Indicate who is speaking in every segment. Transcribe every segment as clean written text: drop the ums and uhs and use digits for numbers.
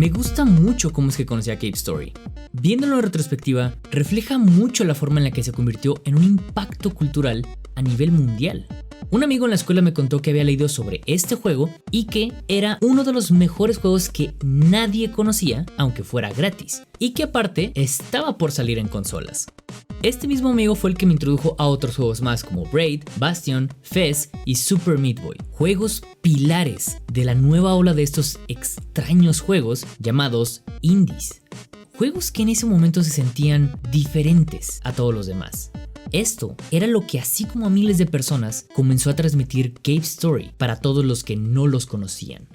Speaker 1: Me gusta mucho cómo es que conocí a Cave Story. Viéndolo en retrospectiva, refleja mucho la forma en la que se convirtió en un impacto cultural a nivel mundial. Un amigo en la escuela me contó que había leído sobre este juego y que era uno de los mejores juegos que nadie conocía, aunque fuera gratis, y que aparte estaba por salir en consolas. Este mismo amigo fue el que me introdujo a otros juegos más como Braid, Bastion, Fez y Super Meat Boy, juegos pilares de la nueva ola de estos extraños juegos llamados indies. Juegos que en ese momento se sentían diferentes a todos los demás. Esto era lo que, así como a miles de personas, comenzó a transmitir Cave Story para todos los que no los conocían.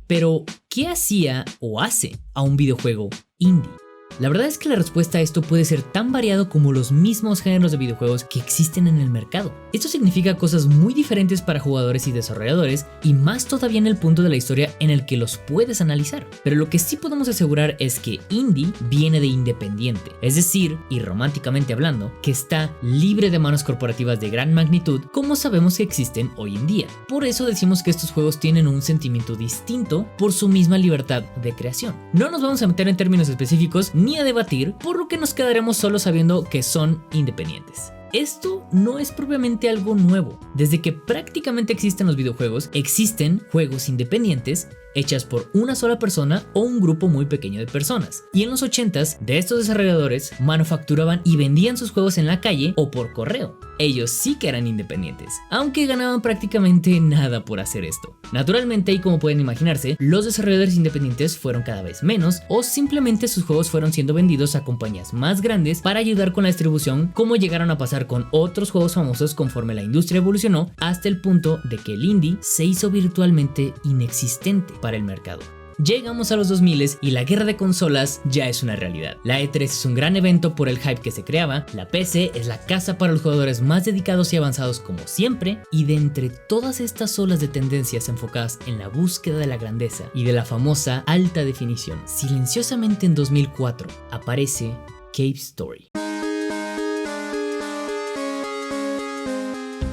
Speaker 1: Pero, ¿qué hacía o hace a un videojuego indie? La verdad es que la respuesta a esto puede ser tan variado como los mismos géneros de videojuegos que existen en el mercado. Esto significa cosas muy diferentes para jugadores y desarrolladores, y más todavía en el punto de la historia en el que los puedes analizar. Pero lo que sí podemos asegurar es que indie viene de independiente, es decir, y románticamente hablando, que está libre de manos corporativas de gran magnitud, como sabemos que existen hoy en día. Por eso decimos que estos juegos tienen un sentimiento distinto por su misma libertad de creación. No nos vamos a meter en términos específicos ni a debatir, por lo que nos quedaremos solo sabiendo que son independientes. Esto no es propiamente algo nuevo. Desde que prácticamente existen los videojuegos, existen juegos independientes hechas por una sola persona o un grupo muy pequeño de personas. Y en los 80s, de estos desarrolladores manufacturaban y vendían sus juegos en la calle o por correo. Ellos sí que eran independientes, aunque ganaban prácticamente nada por hacer esto. Naturalmente, y como pueden imaginarse, los desarrolladores independientes fueron cada vez menos, o simplemente sus juegos fueron siendo vendidos a compañías más grandes para ayudar con la distribución, como llegaron a pasar con otros juegos famosos conforme la industria evolucionó hasta el punto de que el indie se hizo virtualmente inexistente para el mercado. Llegamos a los 2000 y la guerra de consolas ya es una realidad. La E3 es un gran evento por el hype que se creaba, la PC es la casa para los jugadores más dedicados y avanzados como siempre, y de entre todas estas olas de tendencias enfocadas en la búsqueda de la grandeza y de la famosa alta definición, silenciosamente en 2004 aparece Cave Story.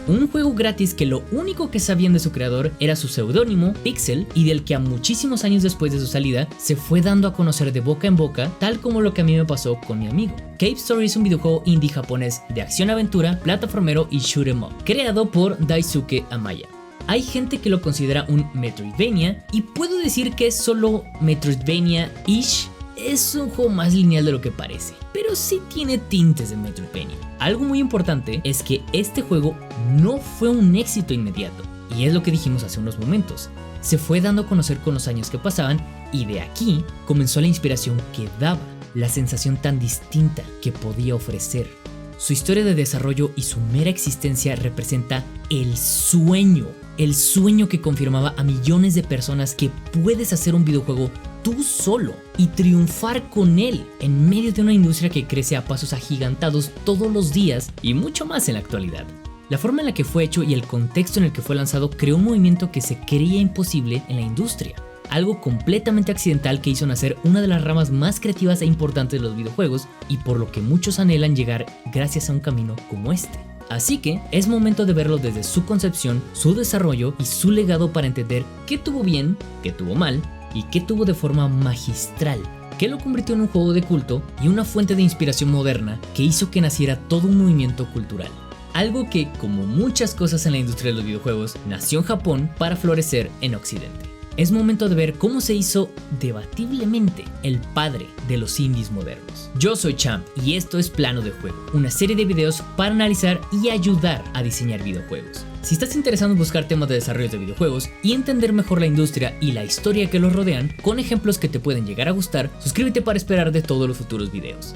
Speaker 1: Un juego gratis que lo único que sabían de su creador era su seudónimo, Pixel, y del que a muchísimos años después de su salida se fue dando a conocer de boca en boca, tal como lo que a mí me pasó con mi amigo. Cave Story es un videojuego indie japonés de acción-aventura, plataformero y shoot 'em up, creado por Daisuke Amaya. Hay gente que lo considera un Metroidvania, y puedo decir que es solo Metroidvania-ish. Es un juego más lineal de lo que parece, pero sí tiene tintes de Metroidvania. Algo muy importante es que este juego no fue un éxito inmediato, y es lo que dijimos hace unos momentos. Se fue dando a conocer con los años que pasaban, y de aquí comenzó la inspiración que daba, la sensación tan distinta que podía ofrecer. Su historia de desarrollo y su mera existencia representa el sueño que confirmaba a millones de personas que puedes hacer un videojuego tú solo y triunfar con él en medio de una industria que crece a pasos agigantados todos los días y mucho más en la actualidad. La forma en la que fue hecho y el contexto en el que fue lanzado creó un movimiento que se creía imposible en la industria. Algo completamente accidental que hizo nacer una de las ramas más creativas e importantes de los videojuegos, y por lo que muchos anhelan llegar gracias a un camino como este. Así que es momento de verlo desde su concepción, su desarrollo y su legado para entender qué tuvo bien, qué tuvo mal y qué tuvo de forma magistral, que lo convirtió en un juego de culto y una fuente de inspiración moderna que hizo que naciera todo un movimiento cultural. Algo que, como muchas cosas en la industria de los videojuegos, nació en Japón para florecer en Occidente. Es momento de ver cómo se hizo debatiblemente el padre de los indies modernos. Yo soy Champ y esto es Plano de Juego, una serie de videos para analizar y ayudar a diseñar videojuegos. Si estás interesado en buscar temas de desarrollo de videojuegos y entender mejor la industria y la historia que los rodean, con ejemplos que te pueden llegar a gustar, suscríbete para esperar de todos los futuros videos.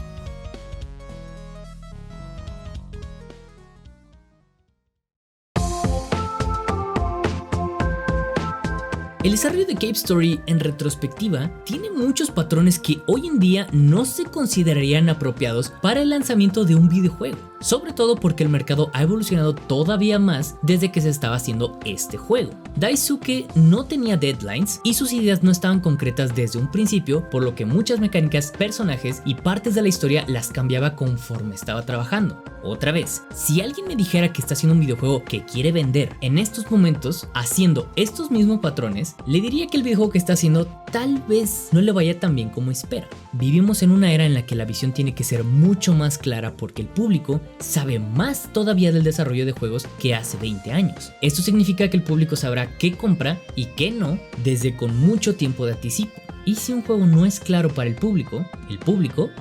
Speaker 1: El desarrollo de Cave Story en retrospectiva tiene muchos patrones que hoy en día no se considerarían apropiados para el lanzamiento de un videojuego. sobre todo porque el mercado ha evolucionado todavía más desde que se estaba haciendo este juego. Daisuke no tenía deadlines y sus ideas no estaban concretas desde un principio, por lo que muchas mecánicas, personajes y partes de la historia las cambiaba conforme estaba trabajando. Otra vez, si alguien me dijera que está haciendo un videojuego que quiere vender en estos momentos, haciendo estos mismos patrones, le diría que el videojuego que está haciendo tal vez no le vaya tan bien como espera. Vivimos en una era en la que la visión tiene que ser mucho más clara porque el público sabe más todavía del desarrollo de juegos que hace 20 años. Esto significa que el público sabrá qué compra y qué no desde con mucho tiempo de anticipo. Y si un juego no es claro para el público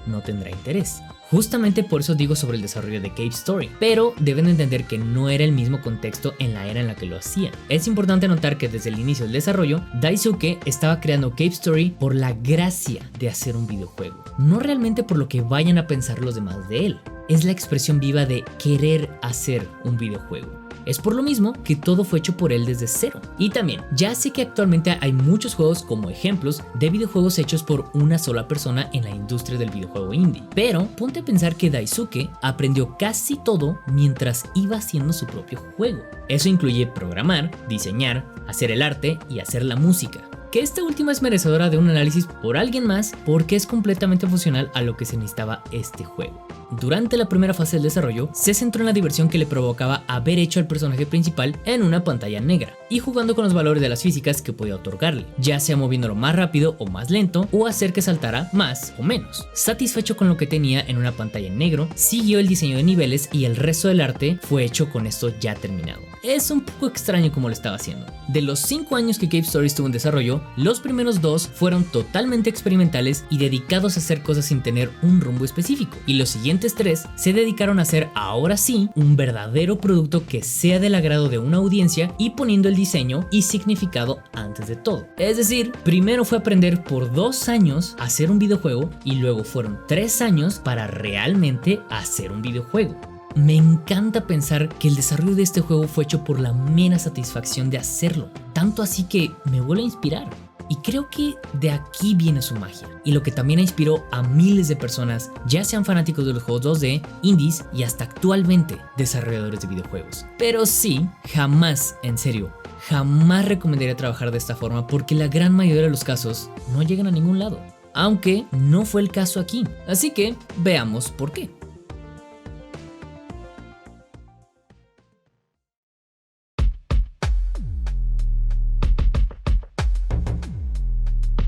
Speaker 1: no tendrá interés. Justamente por eso digo sobre el desarrollo de Cave Story, pero deben entender que no era el mismo contexto en la era en la que lo hacían. Es importante notar que desde el inicio del desarrollo, Daisuke estaba creando Cave Story por la gracia de hacer un videojuego, no realmente por lo que vayan a pensar los demás de él. Es la expresión viva de querer hacer un videojuego. Es por lo mismo que todo fue hecho por él desde cero. Y también, ya sé que actualmente hay muchos juegos como ejemplos de videojuegos hechos por una sola persona en la industria del videojuego indie. Pero ponte a pensar que Daisuke aprendió casi todo mientras iba haciendo su propio juego. Eso incluye programar, diseñar, hacer el arte y hacer la música. Que esta última es merecedora de un análisis por alguien más porque es completamente funcional a lo que se necesitaba este juego. Durante la primera fase del desarrollo, se centró en la diversión que le provocaba haber hecho al personaje principal en una pantalla negra y jugando con los valores de las físicas que podía otorgarle, ya sea moviéndolo más rápido o más lento o hacer que saltara más o menos. Satisfecho con lo que tenía en una pantalla en negro, siguió el diseño de niveles y el resto del arte fue hecho con esto ya terminado. Es un poco extraño como lo estaba haciendo. De los 5 años que Cave Story estuvo en desarrollo, los primeros 2 fueron totalmente experimentales y dedicados a hacer cosas sin tener un rumbo específico, y los siguientes 3 se dedicaron a hacer ahora sí un verdadero producto que sea del agrado de una audiencia y poniendo el diseño y significado antes de todo. Es decir, primero fue aprender por 2 años a hacer un videojuego y luego fueron 3 años para realmente hacer un videojuego. Me encanta pensar que el desarrollo de este juego fue hecho por la mera satisfacción de hacerlo, tanto así que me vuelve a inspirar. Y creo que de aquí viene su magia, y lo que también inspiró a miles de personas, ya sean fanáticos de los juegos 2D, indies y hasta actualmente desarrolladores de videojuegos. Pero sí, jamás, en serio, jamás recomendaría trabajar de esta forma porque la gran mayoría de los casos no llegan a ningún lado, aunque no fue el caso aquí. Así que veamos por qué.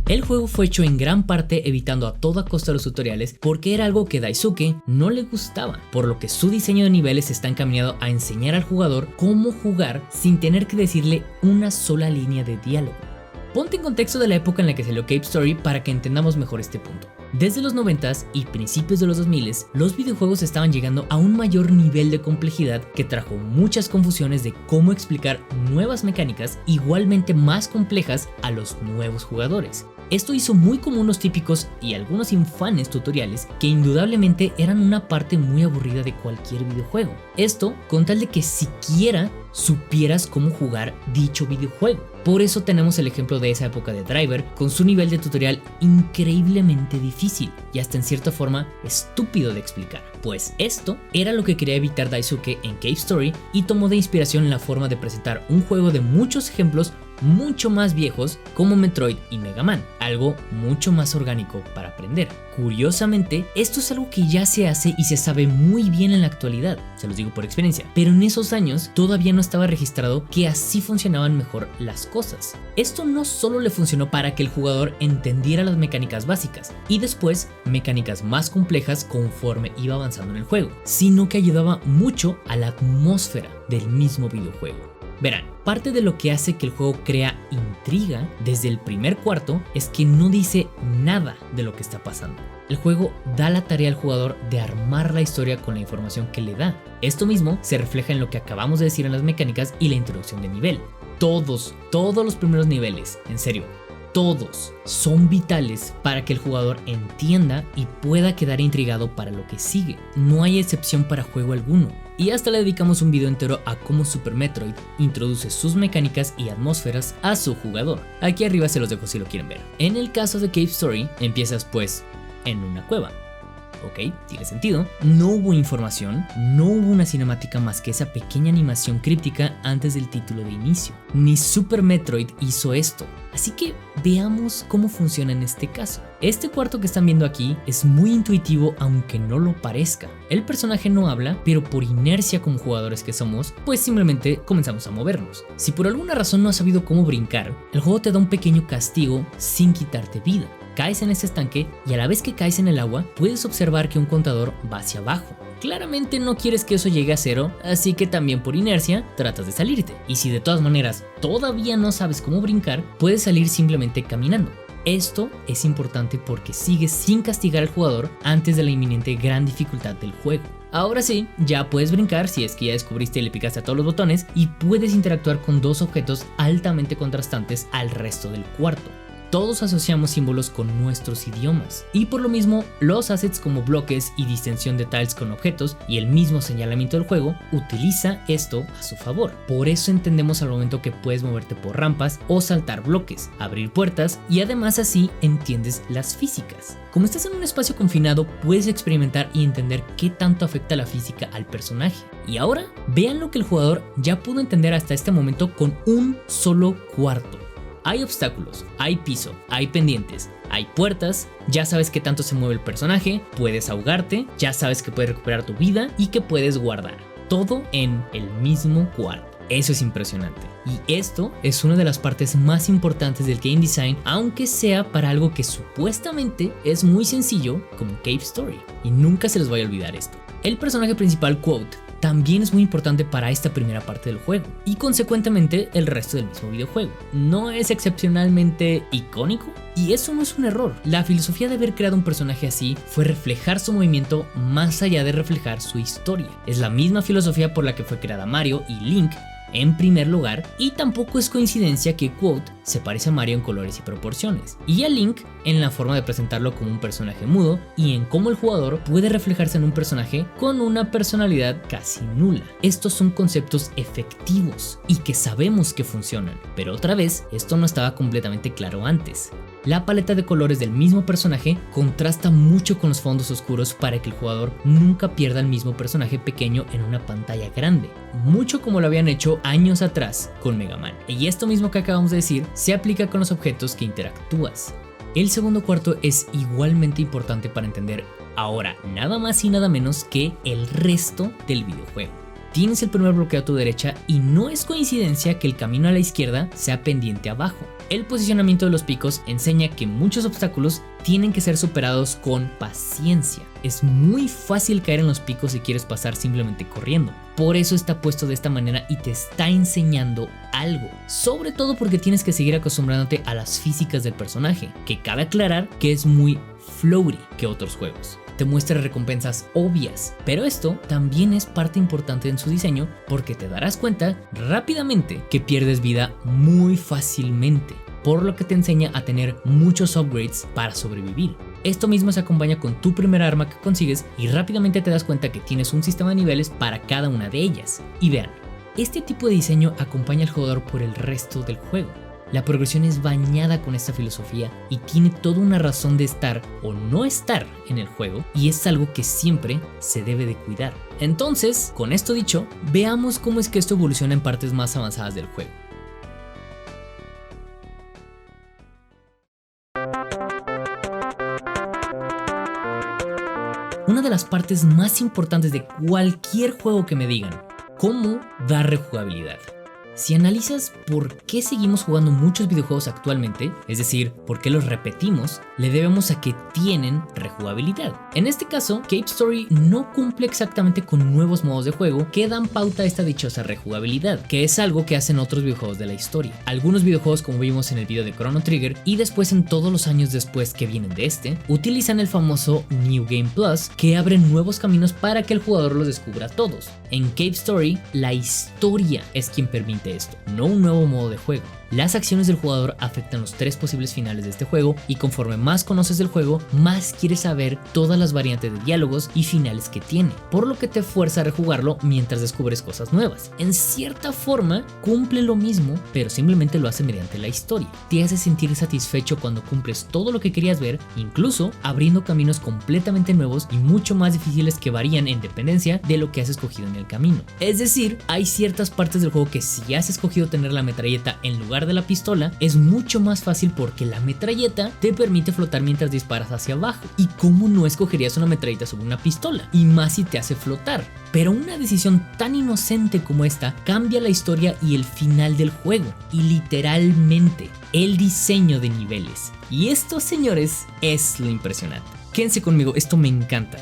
Speaker 1: El juego fue hecho en gran parte evitando a toda costa los tutoriales porque era algo que Daisuke no le gustaba, por lo que su diseño de niveles está encaminado a enseñar al jugador cómo jugar sin tener que decirle una sola línea de diálogo. Ponte en contexto de la época en la que salió Cave Story para que entendamos mejor este punto. Desde los 90s y principios de los 2000s, los videojuegos estaban llegando a un mayor nivel de complejidad que trajo muchas confusiones de cómo explicar nuevas mecánicas igualmente más complejas a los nuevos jugadores. Esto hizo muy común los típicos y algunos infames tutoriales que indudablemente eran una parte muy aburrida de cualquier videojuego. Esto con tal de que siquiera supieras cómo jugar dicho videojuego. Por eso tenemos el ejemplo de esa época de Driver con su nivel de tutorial increíblemente difícil y hasta en cierta forma estúpido de explicar. Pues esto era lo que quería evitar Daisuke en Cave Story y tomó de inspiración la forma de presentar un juego de muchos ejemplos mucho más viejos como Metroid y Mega Man, algo mucho más orgánico para aprender. Curiosamente, esto es algo que ya se hace y se sabe muy bien en la actualidad, se los digo por experiencia, pero en esos años todavía no estaba registrado que así funcionaban mejor las cosas. Esto no solo le funcionó para que el jugador entendiera las mecánicas básicas y después mecánicas más complejas conforme iba avanzando en el juego, sino que ayudaba mucho a la atmósfera del mismo videojuego. Verán, parte de lo que hace que el juego crea intriga desde el primer cuarto es que no dice nada de lo que está pasando. El juego da la tarea al jugador de armar la historia con la información que le da. Esto mismo se refleja en lo que acabamos de decir en las mecánicas y la introducción de nivel. Todos los primeros niveles, en serio, todos son vitales para que el jugador entienda y pueda quedar intrigado para lo que sigue. No hay excepción para juego alguno. Y hasta le dedicamos un video entero a cómo Super Metroid introduce sus mecánicas y atmósferas a su jugador. Aquí arriba se los dejo si lo quieren ver. En el caso de Cave Story, empiezas pues en una cueva. Ok, tiene sentido. No hubo información, no hubo una cinemática más que esa pequeña animación críptica antes del título de inicio. Ni Super Metroid hizo esto. Así que veamos cómo funciona en este caso. Este cuarto que están viendo aquí es muy intuitivo aunque no lo parezca. El personaje no habla, pero por inercia como jugadores que somos, pues simplemente comenzamos a movernos. Si por alguna razón no has sabido cómo brincar, el juego te da un pequeño castigo sin quitarte vida. Caes en este estanque y a la vez que caes en el agua, puedes observar que un contador va hacia abajo. Claramente no quieres que eso llegue a cero, así que también por inercia tratas de salirte. Y si de todas maneras todavía no sabes cómo brincar, puedes salir simplemente caminando. Esto es importante porque sigues sin castigar al jugador antes de la inminente gran dificultad del juego. Ahora sí, ya puedes brincar si es que ya descubriste y le picaste a todos los botones y puedes interactuar con dos objetos altamente contrastantes al resto del cuarto. Todos asociamos símbolos con nuestros idiomas y por lo mismo los assets como bloques y distensión de tiles con objetos y el mismo señalamiento del juego utiliza esto a su favor. Por eso entendemos al momento que puedes moverte por rampas o saltar bloques, abrir puertas y además así entiendes las físicas. Como estás en un espacio confinado puedes experimentar y entender qué tanto afecta la física al personaje. Y ahora vean lo que el jugador ya pudo entender hasta este momento con un solo cuarto. Hay obstáculos, hay piso, hay pendientes, hay puertas, ya sabes qué tanto se mueve el personaje, puedes ahogarte, ya sabes que puedes recuperar tu vida y que puedes guardar. Todo en el mismo cuarto. Eso es impresionante. Y esto es una de las partes más importantes del game design, aunque sea para algo que supuestamente es muy sencillo como Cave Story. Y nunca se les vaya a olvidar esto. El personaje principal, Quote, también es muy importante para esta primera parte del juego y consecuentemente el resto del mismo videojuego. No es excepcionalmente icónico y eso no es un error. La filosofía de haber creado un personaje así fue reflejar su movimiento más allá de reflejar su historia. Es la misma filosofía por la que fue creada Mario y Link en primer lugar, y tampoco es coincidencia que Quote se parece a Mario en colores y proporciones, y a Link en la forma de presentarlo como un personaje mudo y en cómo el jugador puede reflejarse en un personaje con una personalidad casi nula. Estos son conceptos efectivos y que sabemos que funcionan, pero otra vez esto no estaba completamente claro antes. La paleta de colores del mismo personaje contrasta mucho con los fondos oscuros para que el jugador nunca pierda el mismo personaje pequeño en una pantalla grande, mucho como lo habían hecho años atrás con Mega Man. Y esto mismo que acabamos de decir se aplica con los objetos que interactúas. El segundo cuarto es igualmente importante para entender ahora nada más y nada menos que el resto del videojuego. Tienes el primer bloqueo a tu derecha y no es coincidencia que el camino a la izquierda sea pendiente abajo. El posicionamiento de los picos enseña que muchos obstáculos tienen que ser superados con paciencia. Es muy fácil caer en los picos si quieres pasar simplemente corriendo. Por eso está puesto de esta manera y te está enseñando algo. Sobre todo porque tienes que seguir acostumbrándote a las físicas del personaje, que cabe aclarar que es muy floaty que otros juegos. Te muestra recompensas obvias, pero esto también es parte importante en su diseño porque te darás cuenta rápidamente que pierdes vida muy fácilmente, por lo que te enseña a tener muchos upgrades para sobrevivir. Esto mismo se acompaña con tu primera arma que consigues y rápidamente te das cuenta que tienes un sistema de niveles para cada una de ellas. Y vean, este tipo de diseño acompaña al jugador por el resto del juego. La progresión es bañada con esta filosofía y tiene toda una razón de estar o no estar en el juego, y es algo que siempre se debe de cuidar. Entonces, con esto dicho, veamos cómo es que esto evoluciona en partes más avanzadas del juego. Una de las partes más importantes de cualquier juego que me digan, ¿cómo dar rejugabilidad? Si analizas por qué seguimos jugando muchos videojuegos actualmente, es decir, por qué los repetimos, le debemos a que tienen rejugabilidad. En este caso, Cave Story no cumple exactamente con nuevos modos de juego que dan pauta a esta dichosa rejugabilidad, que es algo que hacen otros videojuegos de la historia. Algunos videojuegos, como vimos en el video de Chrono Trigger y después en todos los años después que vienen de este, utilizan el famoso New Game Plus, que abre nuevos caminos para que el jugador los descubra todos. En Cave Story, la historia es quien permite esto, no un nuevo modo de juego. Las acciones del jugador afectan los 3 posibles finales de este juego y conforme más conoces el juego, más quieres saber todas las variantes de diálogos y finales que tiene, por lo que te fuerza a rejugarlo mientras descubres cosas nuevas. En cierta forma, cumple lo mismo, pero simplemente lo hace mediante la historia. Te hace sentir satisfecho cuando cumples todo lo que querías ver, incluso abriendo caminos completamente nuevos y mucho más difíciles que varían en dependencia de lo que has escogido en el camino. Es decir, hay ciertas partes del juego que si has escogido tener la metralleta en lugar de la pistola, es mucho más fácil porque la metralleta te permite flotar mientras disparas hacia abajo. ¿Y cómo no escogerías una metralleta sobre una pistola? Y más si te hace flotar. Pero una decisión tan inocente como esta cambia la historia y el final del juego, y literalmente el diseño de niveles. Y esto, señores, es lo impresionante. Quédense conmigo, esto me encanta.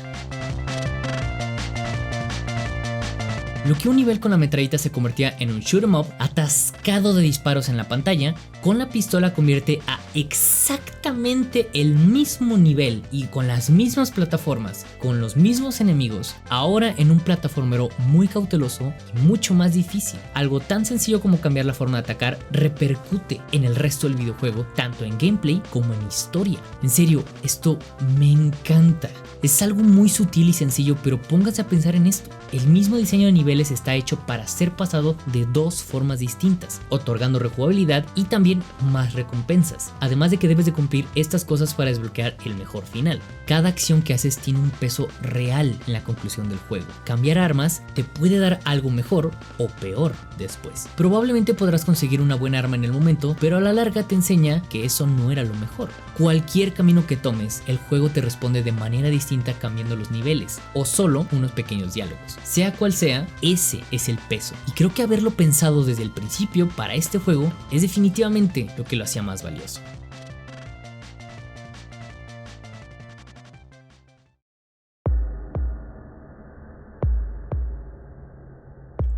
Speaker 1: Lo que un nivel con la metralleta se convertía en un shoot 'em up atascado de disparos en la pantalla, con la pistola convierte a exactamente el mismo nivel y con las mismas plataformas, con los mismos enemigos, ahora en un plataformero muy cauteloso y mucho más difícil. Algo tan sencillo como cambiar la forma de atacar repercute en el resto del videojuego, tanto en gameplay como en historia. En serio, esto me encanta. Es algo muy sutil y sencillo, pero pónganse a pensar en esto. El mismo diseño de niveles está hecho para ser pasado de 2 formas distintas, otorgando rejugabilidad y también más recompensas. Además de que debes de cumplir estas cosas para desbloquear el mejor final. Cada acción que haces tiene un peso real en la conclusión del juego. Cambiar armas te puede dar algo mejor o peor después. Probablemente podrás conseguir una buena arma en el momento, pero a la larga te enseña que eso no era lo mejor. Cualquier camino que tomes, el juego te responde de manera distinta cambiando los niveles o solo unos pequeños diálogos. Sea cual sea, ese es el peso. Y creo que haberlo pensado desde el principio para este juego es definitivamente lo que lo hacía más valioso.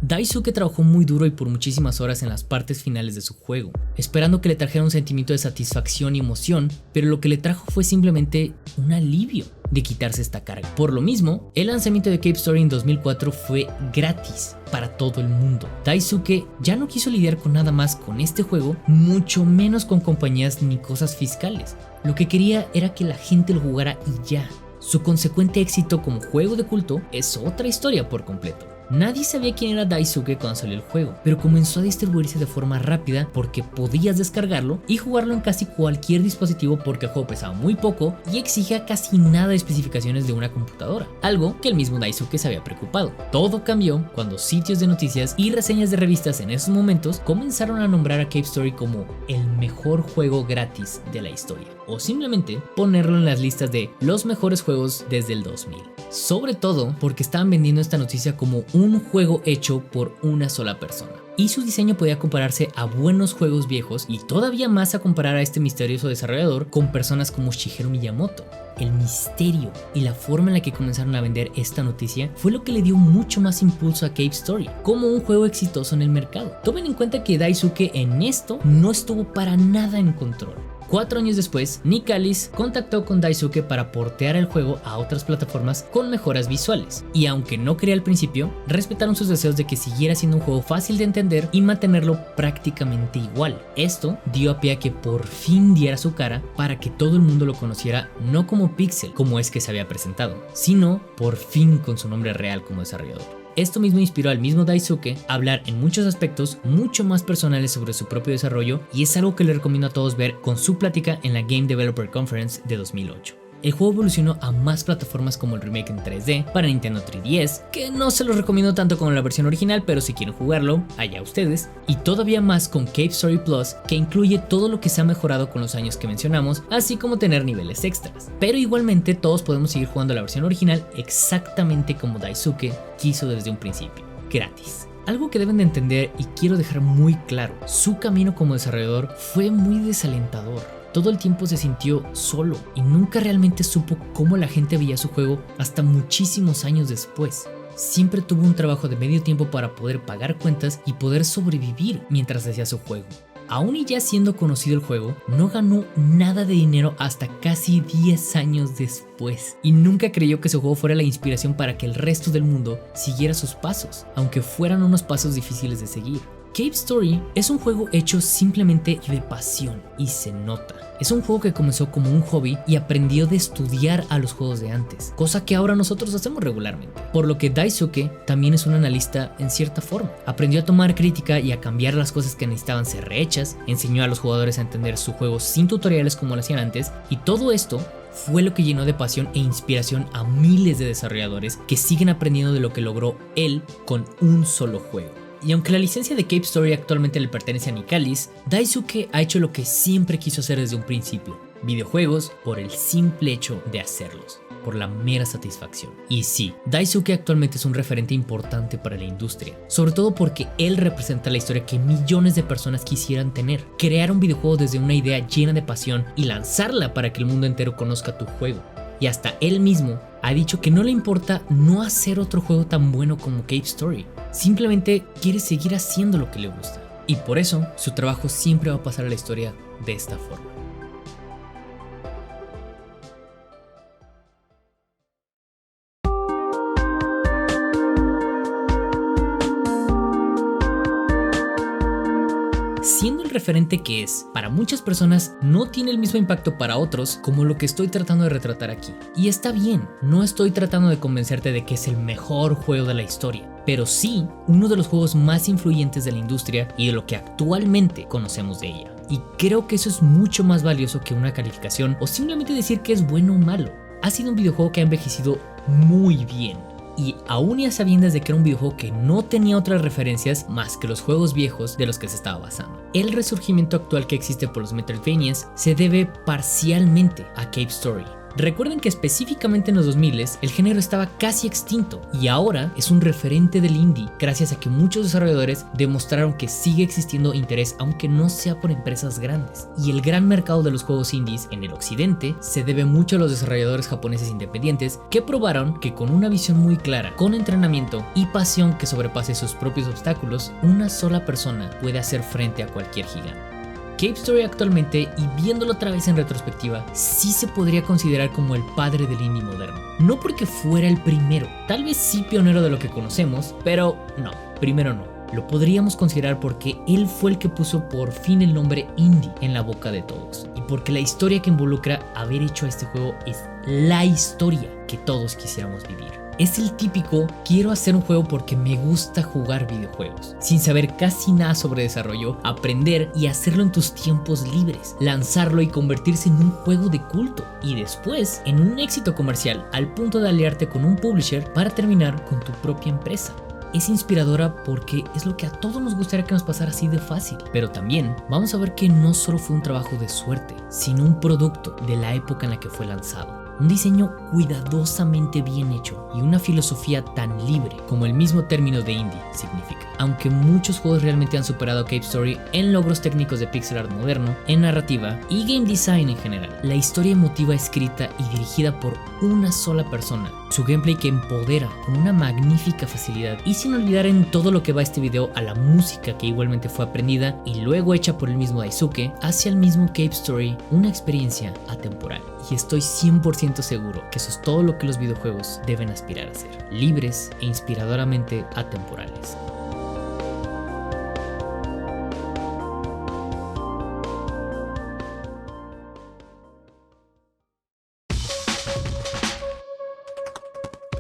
Speaker 1: Daisuke trabajó muy duro y por muchísimas horas en las partes finales de su juego, esperando que le trajera un sentimiento de satisfacción y emoción, pero lo que le trajo fue simplemente un alivio de quitarse esta carga. Por lo mismo, el lanzamiento de Cave Story en 2004 fue gratis para todo el mundo. Daisuke ya no quiso lidiar con nada más con este juego, mucho menos con compañías ni cosas fiscales. Lo que quería era que la gente lo jugara y ya. Su consecuente éxito como juego de culto es otra historia por completo. Nadie sabía quién era Daisuke cuando salió el juego, pero comenzó a distribuirse de forma rápida porque podías descargarlo y jugarlo en casi cualquier dispositivo porque el juego pesaba muy poco y exigía casi nada de especificaciones de una computadora, algo que el mismo Daisuke se había preocupado. Todo cambió cuando sitios de noticias y reseñas de revistas en esos momentos comenzaron a nombrar a Cave Story como el mejor juego gratis de la historia, o simplemente ponerlo en las listas de los mejores juegos desde el 2000. Sobre todo porque estaban vendiendo esta noticia como un juego hecho por una sola persona. Y su diseño podía compararse a buenos juegos viejos y todavía más a comparar a este misterioso desarrollador con personas como Shigeru Miyamoto. El misterio y la forma en la que comenzaron a vender esta noticia fue lo que le dio mucho más impulso a Cave Story como un juego exitoso en el mercado. Tomen en cuenta que Daisuke en esto no estuvo para nada en control. 4 años después, Nicalis contactó con Daisuke para portear el juego a otras plataformas con mejoras visuales, y aunque no quería al principio, respetaron sus deseos de que siguiera siendo un juego fácil de entender y mantenerlo prácticamente igual. Esto dio a pie a que por fin diera su cara para que todo el mundo lo conociera no como Pixel, como es que se había presentado, sino por fin con su nombre real como desarrollador. Esto mismo inspiró al mismo Daisuke a hablar en muchos aspectos mucho más personales sobre su propio desarrollo, y es algo que le recomiendo a todos ver con su plática en la Game Developer Conference de 2008. El juego evolucionó a más plataformas como el remake en 3D para Nintendo 3DS, que no se los recomiendo tanto como la versión original, pero si quieren jugarlo, allá ustedes, y todavía más con Cave Story Plus, que incluye todo lo que se ha mejorado con los años que mencionamos, así como tener niveles extras. Pero igualmente todos podemos seguir jugando la versión original exactamente como Daisuke quiso desde un principio, gratis. Algo que deben de entender y quiero dejar muy claro, su camino como desarrollador fue muy desalentador. Todo el tiempo se sintió solo y nunca realmente supo cómo la gente veía su juego hasta muchísimos años después. Siempre tuvo un trabajo de medio tiempo para poder pagar cuentas y poder sobrevivir mientras hacía su juego. Aún y ya siendo conocido el juego, no ganó nada de dinero hasta casi 10 años después. Y nunca creyó que su juego fuera la inspiración para que el resto del mundo siguiera sus pasos, aunque fueran unos pasos difíciles de seguir. Cave Story es un juego hecho simplemente de pasión y se nota. Es un juego que comenzó como un hobby y aprendió de estudiar a los juegos de antes, cosa que ahora nosotros hacemos regularmente. Por lo que Daisuke también es un analista en cierta forma. Aprendió a tomar crítica y a cambiar las cosas que necesitaban ser rehechas, enseñó a los jugadores a entender su juego sin tutoriales como lo hacían antes, y todo esto fue lo que llenó de pasión e inspiración a miles de desarrolladores que siguen aprendiendo de lo que logró él con un solo juego. Y aunque la licencia de Cave Story actualmente le pertenece a Nicalis, Daisuke ha hecho lo que siempre quiso hacer desde un principio: videojuegos por el simple hecho de hacerlos, por la mera satisfacción. Y sí, Daisuke actualmente es un referente importante para la industria, sobre todo porque él representa la historia que millones de personas quisieran tener: crear un videojuego desde una idea llena de pasión y lanzarla para que el mundo entero conozca tu juego. Y hasta él mismo ha dicho que no le importa no hacer otro juego tan bueno como Cave Story, simplemente quiere seguir haciendo lo que le gusta. Y por eso su trabajo siempre va a pasar a la historia de esta forma. Siendo el referente que es, para muchas personas no tiene el mismo impacto para otros como lo que estoy tratando de retratar aquí. Y está bien, no estoy tratando de convencerte de que es el mejor juego de la historia, pero sí uno de los juegos más influyentes de la industria y de lo que actualmente conocemos de ella. Y creo que eso es mucho más valioso que una calificación o simplemente decir que es bueno o malo. Ha sido un videojuego que ha envejecido muy bien. Y aún y a sabiendas de que era un videojuego que no tenía otras referencias más que los juegos viejos de los que se estaba basando. El resurgimiento actual que existe por los Metroidvanias se debe parcialmente a Cave Story. Recuerden que específicamente en los 2000s el género estaba casi extinto y ahora es un referente del indie gracias a que muchos desarrolladores demostraron que sigue existiendo interés aunque no sea por empresas grandes. Y el gran mercado de los juegos indies en el occidente se debe mucho a los desarrolladores japoneses independientes que probaron que con una visión muy clara, con entrenamiento y pasión que sobrepase sus propios obstáculos, una sola persona puede hacer frente a cualquier gigante. Cave Story actualmente, y viéndolo otra vez en retrospectiva, sí se podría considerar como el padre del indie moderno. No porque fuera el primero, tal vez sí pionero de lo que conocemos, pero no, primero no. Lo podríamos considerar porque él fue el que puso por fin el nombre indie en la boca de todos. Y porque la historia que involucra haber hecho este juego es la historia que todos quisiéramos vivir. Es el típico quiero hacer un juego porque me gusta jugar videojuegos, sin saber casi nada sobre desarrollo, aprender y hacerlo en tus tiempos libres, lanzarlo y convertirse en un juego de culto y después en un éxito comercial al punto de aliarte con un publisher para terminar con tu propia empresa. Es inspiradora porque es lo que a todos nos gustaría que nos pasara así de fácil, pero también vamos a ver que no solo fue un trabajo de suerte, sino un producto de la época en la que fue lanzado. Un diseño cuidadosamente bien hecho y una filosofía tan libre como el mismo término de indie significa. Aunque muchos juegos realmente han superado a Cave Story en logros técnicos de pixel art moderno, en narrativa y game design en general, la historia emotiva escrita y dirigida por una sola persona, su gameplay que empodera con una magnífica facilidad y sin olvidar en todo lo que va este video a la música que igualmente fue aprendida y luego hecha por el mismo Daisuke, hace al mismo Cave Story una experiencia atemporal. Y estoy 100% seguro que eso es todo lo que los videojuegos deben aspirar a ser: libres e inspiradoramente atemporales.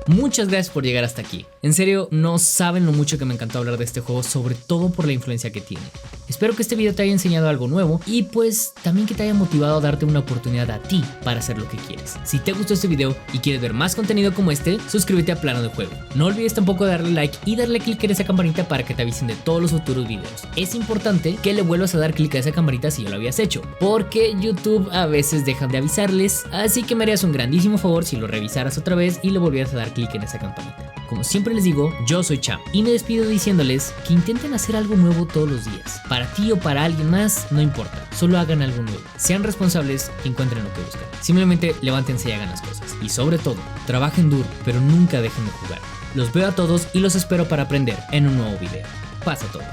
Speaker 1: Muchas gracias por llegar hasta aquí. En serio, no saben lo mucho que me encantó hablar de este juego, sobre todo por la influencia que tiene. Espero que este video te haya enseñado algo nuevo y pues también que te haya motivado a darte una oportunidad a ti para hacer lo que quieres. Si te gustó este video y quieres ver más contenido como este, suscríbete a Plano de Juego. No olvides tampoco darle like y darle click en esa campanita para que te avisen de todos los futuros videos. Es importante que le vuelvas a dar click a esa campanita si ya lo habías hecho, porque YouTube a veces deja de avisarles, así que me harías un grandísimo favor si lo revisaras otra vez y le volvieras a dar click en esa campanita. Como siempre les digo, yo soy Cham y me despido diciéndoles que intenten hacer algo nuevo todos los días. Para ti o para alguien más, no importa, solo hagan algo nuevo. Sean responsables y encuentren lo que buscan. Simplemente levántense y hagan las cosas. Y sobre todo, trabajen duro, pero nunca dejen de jugar. Los veo a todos y los espero para aprender en un nuevo video. Paz a todos.